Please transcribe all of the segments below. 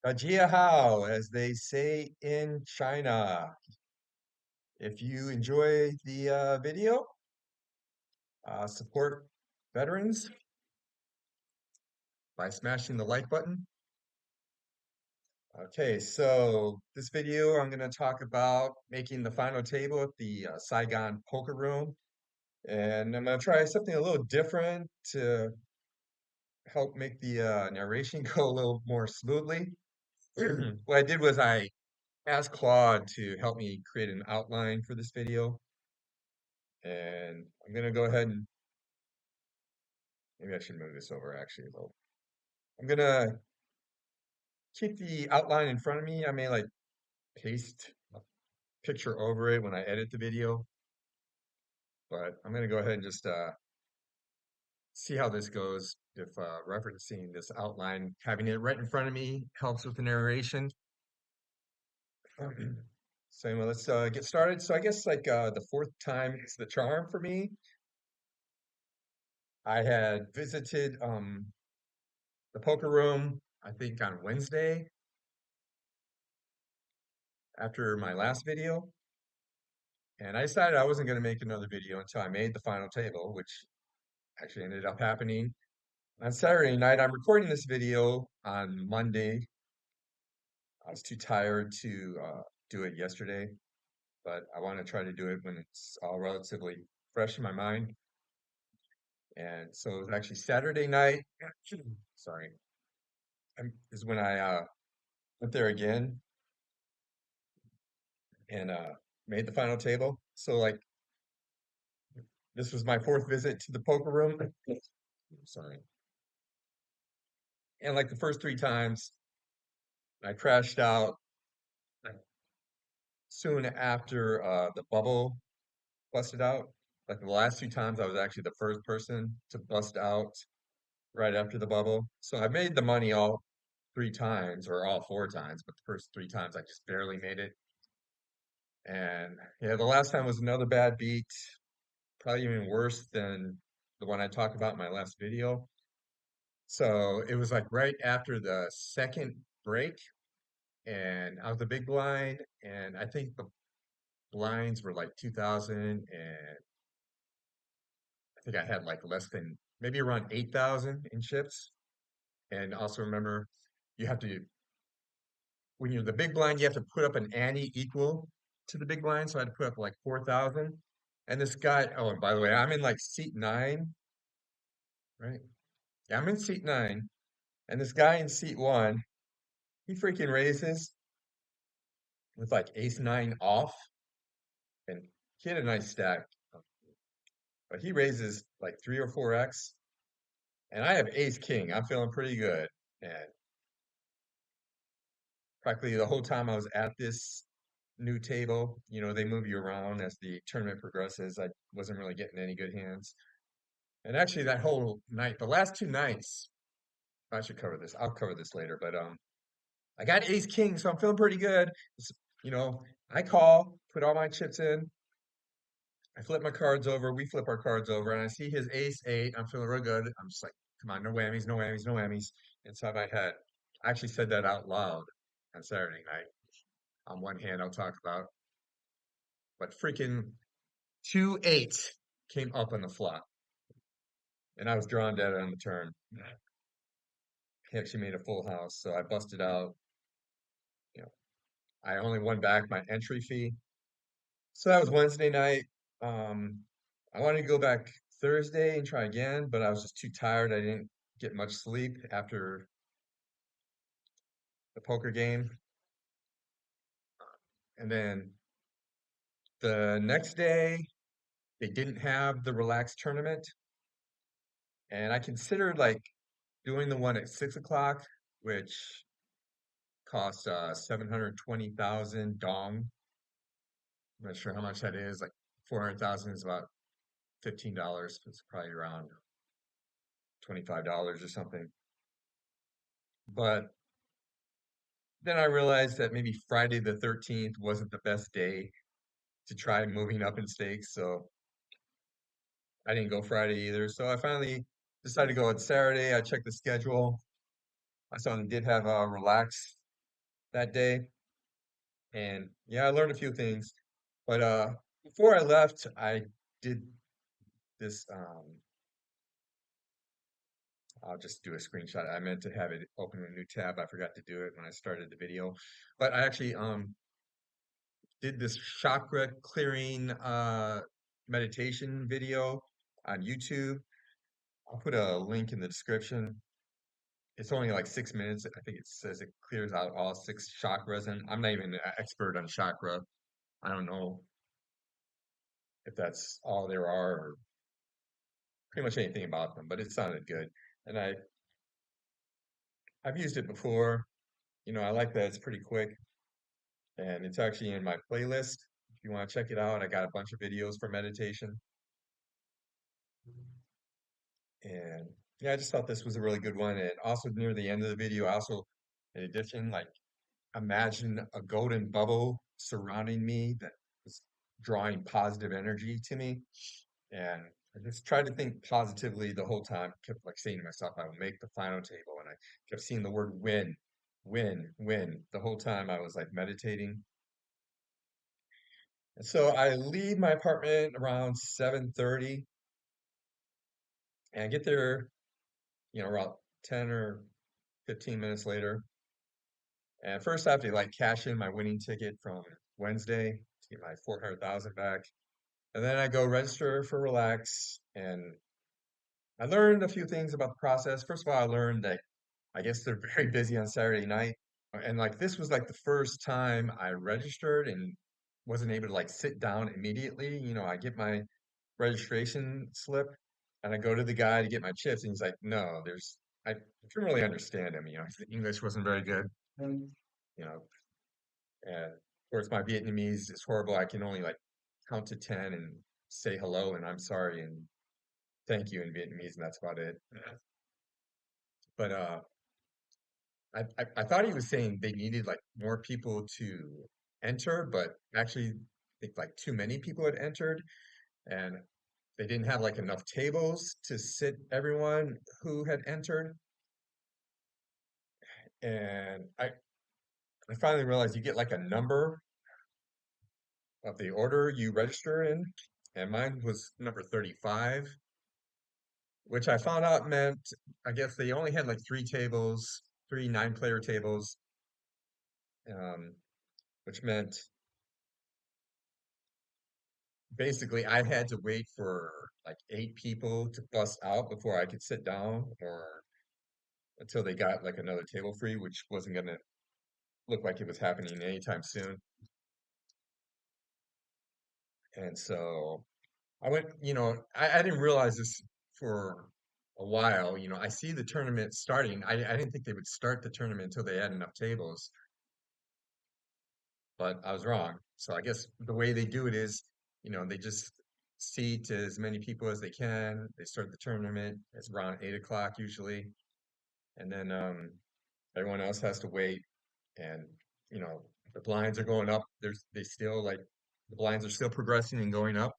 Jia Hao, as they say in China. If you enjoy the video, support veterans by smashing the like button. Okay, so this video I'm going to talk about making the final table at the Saigon poker room. And I'm going to try something a little different to help make the narration go a little more smoothly. What I did was I asked Claude to help me create an outline for this video. And I'm going to go ahead and maybe I should move this over actually a little. I'm gonna keep the outline in front of me. I may like paste a picture over it when I edit the video, but I'm gonna go ahead and just see how this goes. If referencing this outline, having it right in front of me helps with the narration. So anyway, let's get started. So I guess like the fourth time is the charm for me. I had visited the poker room, I think on Wednesday after my last video. And I decided I wasn't going to make another video until I made the final table, which actually ended up happening on Saturday night. I'm recording this video on Monday. I was too tired to do it yesterday, but I want to try to do it when it's all relatively fresh in my mind. And so it was actually Saturday night. Sorry, is when I went there again and made the final table. So like this was my fourth visit to the poker room. Sorry. And like the first three times, I crashed out soon after the bubble busted out. Like the last two times, I was actually the first person to bust out right after the bubble. So I made the money all three times, or all four times, but the first three times I just barely made it. And yeah, the last time was another bad beat, probably even worse than the one I talked about in my last video. So it was like right after the second break, and I was a big blind, and I think the blinds were like 2000, and I think I had like less than maybe around 8,000 in chips. And also remember, you have to, when you're the big blind, you have to put up an ante equal to the big blind. So I had to put up like 4,000. And this guy, oh, and by the way, I'm in like seat nine, right? Yeah, I'm in seat nine. And this guy in seat one, he freaking raises with like ace nine off. And he had a nice stack, but he raises like 3 or 4x. And I have ace king. I'm feeling pretty good. And practically the whole time I was at this new table, they move you around as the tournament progresses. I wasn't really getting any good hands. And actually that whole night, the last two nights, I should cover this. I'll cover this later, but I got ace king, so I'm feeling pretty good. You know, I call, put all my chips in, I flip my cards over, we flip our cards over, and I see his ace eight. I'm feeling real good. I'm just like, come on, no whammies, no whammies, no whammies. Inside my head. I actually said that out loud on Saturday night. On one hand, I'll talk about, but freaking 2 8 came up on the flop, and I was drawn dead on the turn. He actually made a full house, so I busted out. You know, I only won back my entry fee. So that was Wednesday night. Um, I wanted to go back Thursday and try again, but I was just too tired. I didn't get much sleep after the poker game. And then the next day, they didn't have the relaxed tournament. And I considered like doing the one at 6 o'clock, which costs 720,000 dong. I'm not sure how much that is. Like 400,000 is about $15. It's probably around $25 or something. But then I realized that maybe Friday the 13th wasn't the best day to try moving up in stakes, so I didn't go Friday either. So I finally decided to go on Saturday. I checked the schedule. I saw they did have a relaxed that day. And yeah, I learned a few things. But before I left, I did this. I'll just do a screenshot. I meant to have it open a new tab. I forgot to do it when I started the video. But I actually did this chakra clearing meditation video on YouTube. I'll put a link in the description. It's only like 6 minutes. I think it says it clears out all six chakras, and I'm not even an expert on chakra. I don't know if that's all there are or pretty much anything about them, but it sounded good. And I've used it before. I like that it's pretty quick and it's actually in my playlist. If you want to check it out, I got a bunch of videos for meditation. And yeah, I just thought this was a really good one. And also near the end of the video, I also, in addition, like imagine a golden bubble surrounding me that was drawing positive energy to me. And I just tried to think positively the whole time. Kept like saying to myself, I will make the final table. And I kept seeing the word win, win, win the whole time I was like meditating. And so I leave my apartment around 7:30 and I get there, around 10 or 15 minutes later. And first I have to like cash in my winning ticket from Wednesday to get my 400,000 back. And then I go register for Relax and I learned a few things about the process. First of all, I learned that I guess they're very busy on Saturday night. And like this was like the first time I registered and wasn't able to like sit down immediately. I get my registration slip and I go to the guy to get my chips and he's like, no, I couldn't really understand him. His English wasn't very good. You know, and of course my Vietnamese is horrible. I can only like count to 10 and say hello and I'm sorry and thank you in Vietnamese and that's about it. But I thought he was saying they needed like more people to enter, but actually, I think like too many people had entered, and they didn't have like enough tables to sit everyone who had entered. And I finally realized you get like a number of the order you register in, and mine was number 35, which I found out meant I guess they only had like three tables, three nine-player tables, um, which meant basically I had to wait for like eight people to bust out before I could sit down or until they got like another table free, which wasn't gonna look like it was happening anytime soon. And so I went, I didn't realize this for a while. I see the tournament starting. I didn't think they would start the tournament until they had enough tables, but I was wrong. So I guess the way they do it is, they just seat as many people as they can. They start the tournament. It's around 8 o'clock usually, and then everyone else has to wait. And the blinds are going up. They still like the blinds are still progressing and going up.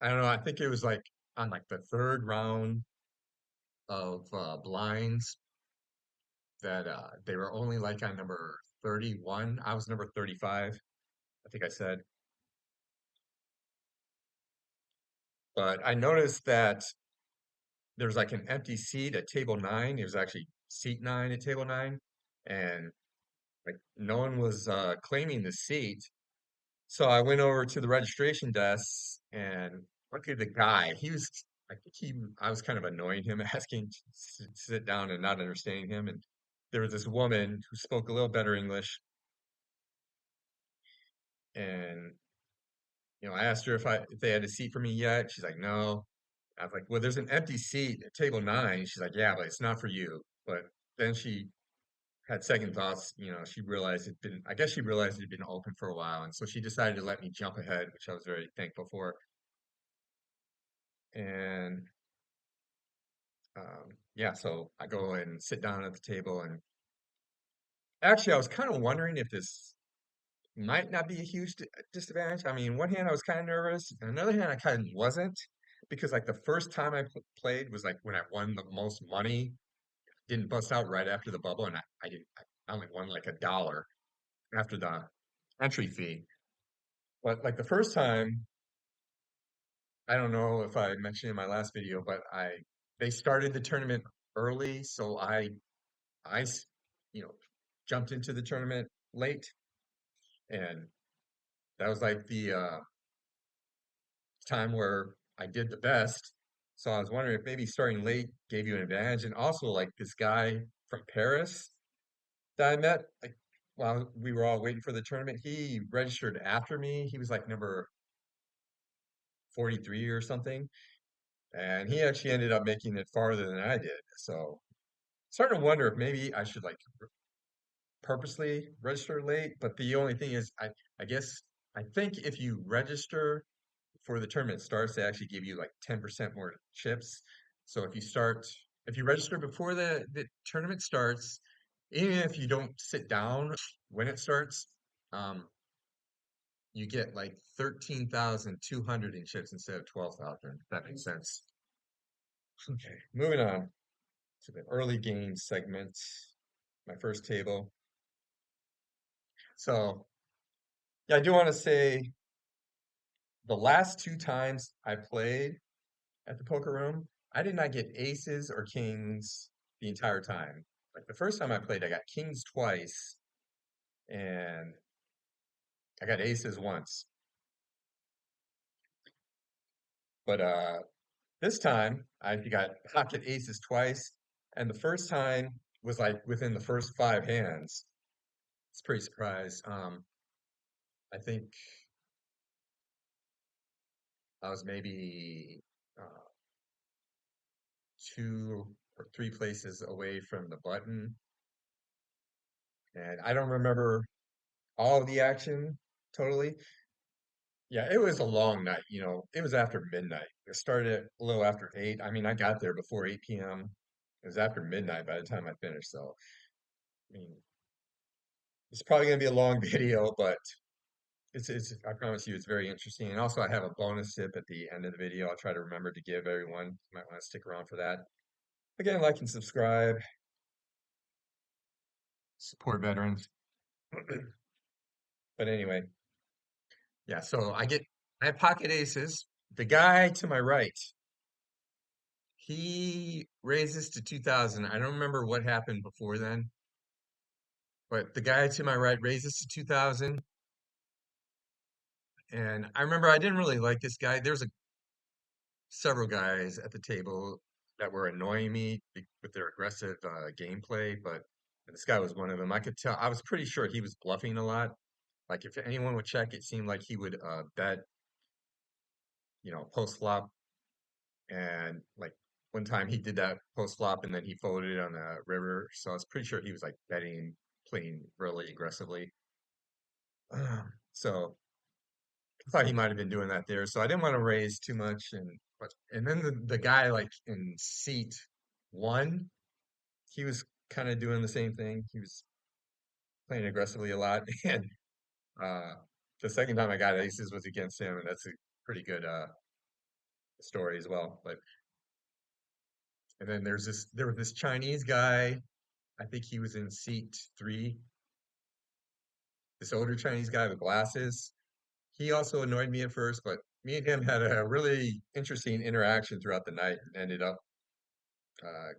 I don't know. I think it was like on like the third round of blinds that they were only like on number 31. I was number 35. I think I said. But I noticed that there's like an empty seat at table nine. It was actually seat nine at table nine, and like no one was claiming the seat. So I went over to the registration desk and look at the guy. I think I was kind of annoying him, asking to sit down and not understanding him. And there was this woman who spoke a little better English, and I asked her if they had a seat for me yet. She's like, no. I was like, well, there's an empty seat at table nine. She's like, yeah, but it's not for you. But then she had second thoughts. She realized I guess she realized it had been open for a while. And so she decided to let me jump ahead, which I was very thankful for. And yeah, so I go and sit down at the table. And actually, I was kind of wondering if this might not be a huge disadvantage. I mean, one hand, I was kind of nervous. On the other hand, I kind of wasn't because like the first time I played was like when I won the most money, didn't bust out right after the bubble, and I didn't. I only won like $1. after the entry fee. But like the first time, I don't know if I mentioned in my last video, but they started the tournament early, so I s- you know jumped into the tournament late, and that was like the time where I did the best. So I was wondering if maybe starting late gave you an advantage, and also like this guy from Paris that I met, like while we were all waiting for the tournament, he registered after me. He was like number 43 or something, and he actually ended up making it farther than I did. So starting to wonder if maybe I should like purposely register late. But the only thing is, I guess I think if you register before the tournament starts, they actually give you like 10% more chips. So if you register before the tournament starts, even if you don't sit down when it starts, um, you get like 13,200 in chips instead of 12,000. If that makes sense. Okay, moving on to the early game segment, my first table. So, yeah, I do want to say the last two times I played at the poker room, I did not get aces or kings the entire time. Like the first time I played, I got kings twice and I got aces once. But this time I got pocket aces twice, and the first time was like within the first five hands. It's pretty surprised. I think I was maybe uh, two or three places away from the button, and I don't remember all of the action totally. Yeah, it was a long night, it was after midnight. It started a little after 8. I mean, I got there before 8 p.m. It was after midnight by the time I finished. So, I mean, it's probably going to be a long video, but I promise you, it's very interesting. And also, I have a bonus tip at the end of the video. I'll try to remember to give everyone. You might want to stick around for that. Again, like and subscribe, support veterans. But anyway, yeah, so I have pocket aces. The guy to my right, he raises to 2000. I don't remember what happened before then, but the guy to my right raises to 2000. And I remember I didn't really like this guy. There's several guys at the table that were annoying me with their aggressive gameplay, but this guy was one of them. I could tell, I was pretty sure he was bluffing a lot. Like if anyone would check, it seemed like he would bet, post flop. And like one time he did that post flop and then he folded on the river. So I was pretty sure he was like betting, playing really aggressively. So I thought he might have been doing that there. So I didn't want to raise too much. And then the guy like in seat one, he was kind of doing the same thing. He was playing aggressively a lot. And uh, the second time I got aces was against him, and that's a pretty good story as well. But and then there was this Chinese guy. I think he was in seat three. This older Chinese guy with glasses. He also annoyed me at first, but me and him had a really interesting interaction throughout the night and ended up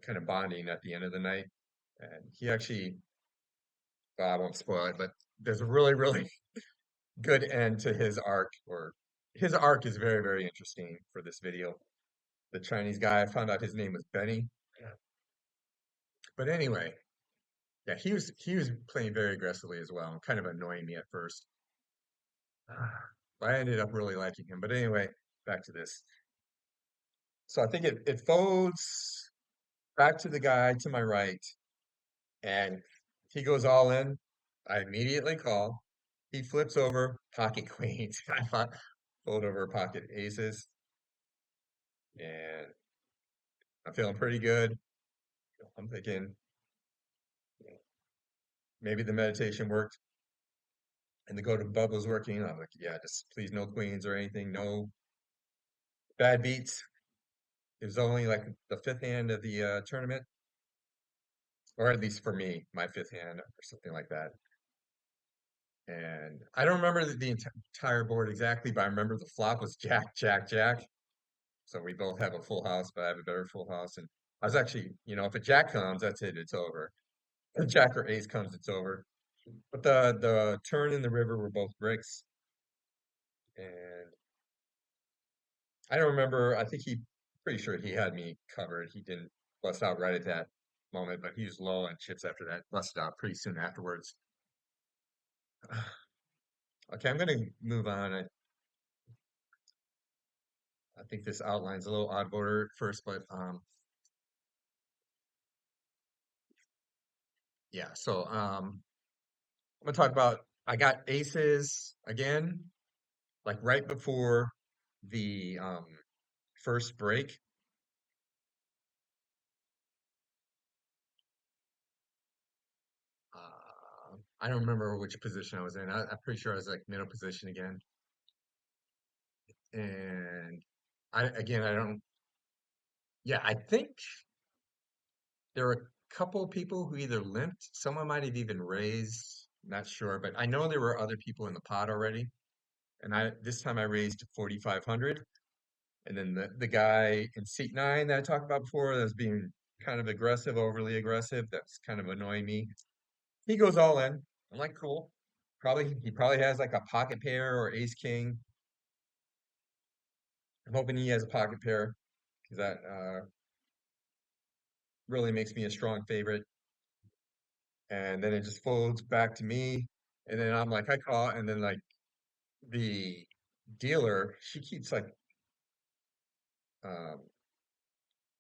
kind of bonding at the end of the night. And he actually, well, I won't spoil it, but there's a really, really good end to his arc, or his arc is very, very interesting for this video. The Chinese guy, I found out his name was Benny. Yeah. But anyway, yeah, he was playing very aggressively as well, and kind of annoying me at first. But I ended up really liking him. But anyway, back to this. So I think it folds back to the guy to my right, and he goes all in. I immediately call. He flips over pocket queens. I fold over pocket aces, and I'm feeling pretty good. I'm thinking maybe the meditation worked and the go to bubbles working. I'm like, yeah, just please no queens or anything, no bad beats. It was only like the fifth hand of the tournament, or at least for me, my fifth hand or something like that. And I don't remember the entire board exactly, but I remember the flop was Jack, Jack, Jack. So we both have a full house, but I have a better full house. And I was actually, if a Jack comes, that's it, it's over. If Jack or Ace comes, it's over. But the turn in the river were both bricks, and I don't remember. I think pretty sure he had me covered. He didn't bust out right at that moment, but he was low on chips after that. Busted out pretty soon afterwards. Okay, I'm gonna move on. I think this outline's a little odd border at first, but yeah. So I'm gonna talk about. I got aces again, like right before the first break. I don't remember which position I was in. I'm pretty sure I was like middle position again. And I don't, yeah, I think there were a couple of people who either limped, someone might have even raised, not sure, but I know there were other people in the pot already. And this time I raised 4,500. And then the guy in seat nine that I talked about before that was being kind of aggressive, overly aggressive, that's kind of annoying me. He goes all in. I'm like, cool. He probably has like a pocket pair or ace king. I'm hoping he has a pocket pair because that really makes me a strong favorite. And then it just folds back to me. And then I'm like, I call, and then like the dealer, she keeps um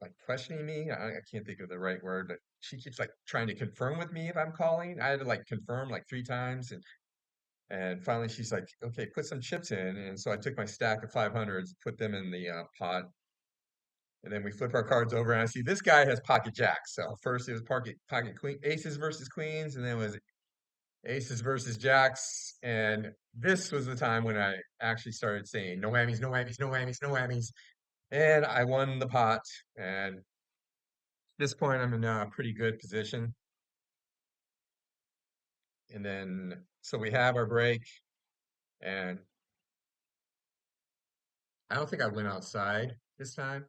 like questioning me. I can't think of the right word, but she keeps like trying to confirm with me if I'm calling. I had to like confirm like three times, and finally she's like, okay, put some chips in. And so I took my stack of 500s, put them in the pot, and then we flip our cards over, and I see this guy has pocket jacks. So first it was pocket queen, aces versus queens, and then it was aces versus jacks. And this was the time when I actually started saying no whammies, no whammies, no whammies, no whammies. And I won the pot. And at this point, I'm in a pretty good position. And then, so we have our break, and I don't think I went outside this time.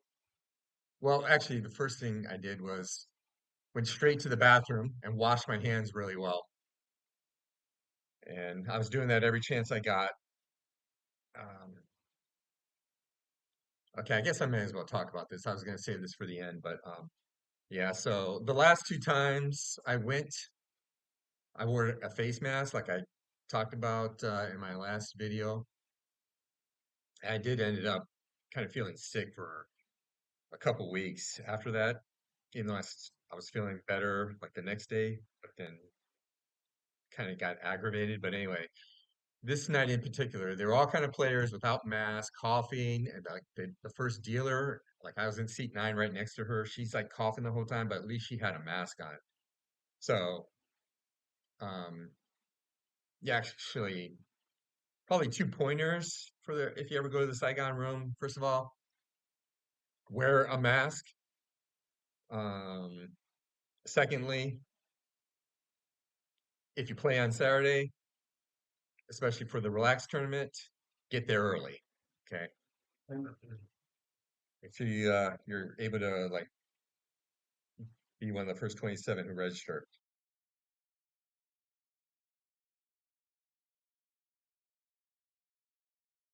Well, actually, the first thing I did was went straight to the bathroom and washed my hands really well. And I was doing that every chance I got. Um, okay, I guess I may as well talk about this. I was going to save this for the end, but yeah. So the last two times I went, I wore a face mask, like I talked about in my last video. I did ended up kind of feeling sick for a couple weeks after that, even though I was feeling better like the next day, but then kind of got aggravated. But anyway, this night in particular, they were all kind of players without masks, coughing, and like the first dealer, like I was in seat nine right next to her, she's like coughing the whole time, but at least she had a mask on. So, um, yeah, actually, probably two pointers for the if you ever go to the Saigon room. First of all, wear a mask. Um, Secondly, if you play on Saturday, especially for the relaxed tournament, get there early. Okay. If you're able to like be one of the first 27 who register.